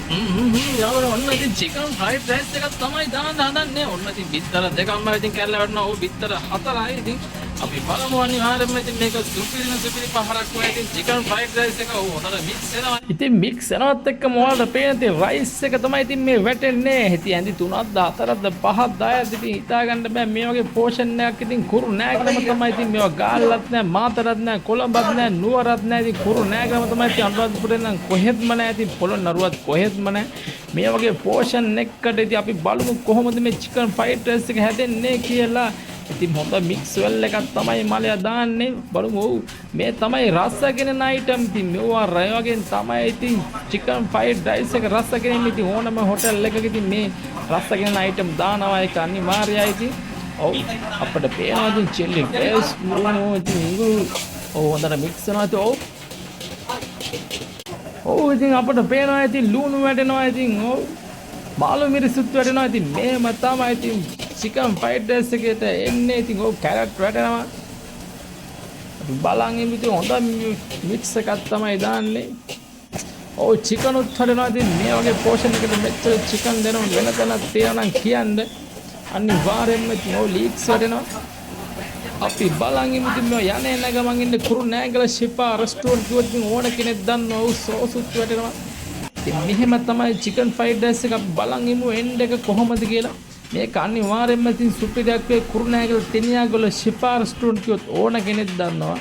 යාළුවනේ ඔන්න ඉතින් chicken fried rice එකක් තමයි දාන්න හදන්නේ. ඔන්න ඉතින් බිත්තර දෙකක්ම ඉතින් කැල්ල වටනවා. ඕ බිත්තර හතරයි. ඉතින් අපි බලමු අනිවාර්යයෙන්ම ඉතින් මේක සුපිරි පහරක් වෙයි. ඉතින් chicken fried rice එක හොඳට mix වෙනවා. ඉතින් mix වෙනවත් එක්කම ඔයාලට පේන ඉතින් rice එක තමයි ඉතින් මේ වැටෙන්නේ. ඉතින් ඇඳි 3ක්ද 4ක්ද 5ක්ද 10ක්ද ඉතින් හිතා ගන්න බෑ මේ වගේ පෝෂන් එකක් ඉතින් කුරු නෑගම තමයි ඉතින් මේවා ගාල්ලත් නෑ මාතරත් නෑ කොළඹත් නෑ නුවරත් නෑ ඉතින් කුරු නෑගම තමයි ඉතින් අනුරාධපුරේ නම් කොහෙත්ම නෑ ඉතින් පොළොන්නරුවත් කොහෙත්ම නෑ මේ වගේ පෝෂන් එකකට ඉතින් අපි බලමු කොහොමද මේ chicken fried rice එක හැදෙන්නේ කියලා. ඉතින් හොඳ මික්ස් වෙල් එකක් තමයි මලයා දාන්නේ. බලමු. ඔව් මේ තමයි රසගෙන අයිටම්. ඉතින් මේවා රය වගේ තමයි ඉතින් chicken fried rice එක රසගෙන ඉතින් ඕනම හොටල් එකක ඉතින් මේ රසගෙන අයිටම් දානවා ඒක අනිවාර්යයි ඉතින්. ඔව් අපිට පේනවා ඉතින් chili paste මුරුණු ඉතින් ඉඟුරු ඔව් හොඳට මික්ස් වෙනවා ඉතින් ඔව්. ඔව් ඉතින් අපිට පේනවා ඉතින් ලුණු වැටෙනවා ඉතින් ඔව්. මාළු මිරිසුත් වැටෙනවා ඉතින් මේම තමයි ඉතින් chicken fried rice එකට එන්නේ ඉතින් ඔව් කැරට් වැටෙනවා. අපි බලන් ඉමු ඉතින් හොඳ මික්ස් එකක් තමයි දාන්නේ. ඔව් chicken උත් වැටෙනවා ඉතින් මේ වගේ පෝෂන් එකකට මෙච්චර chicken දෙනව වෙන තැනක් තියනවා නම් කියන්න. අනිවාර්යයෙන්ම ඉතින් ඔව් ලීක්ස් වැටෙනවා. අපි බලන් ඉමු ඉතින් මේ යන්නේ නැග මං ඉන්නේ කුරුණෑගල ශිපා රෙස්ටුරන්ට් කිව්වොත් ඉතින් ඕන කෙනෙක් දන්නවා ඔව් සෝසුත් වැටෙනවා. ඉතින් මෙහෙම තමයි chicken fried rice එක අපි බලන් ඉමු එන්ඩ් එක කොහොමද කියලා. මේක අනිවාර්යයෙන්ම ඉතින් සුපිරියක් වේ කුරුණෑගල තෙනියාගල ශිපා රෙස්ටුරන්ට් කිව්වොත් ඕන කෙනෙක් දන්නවා.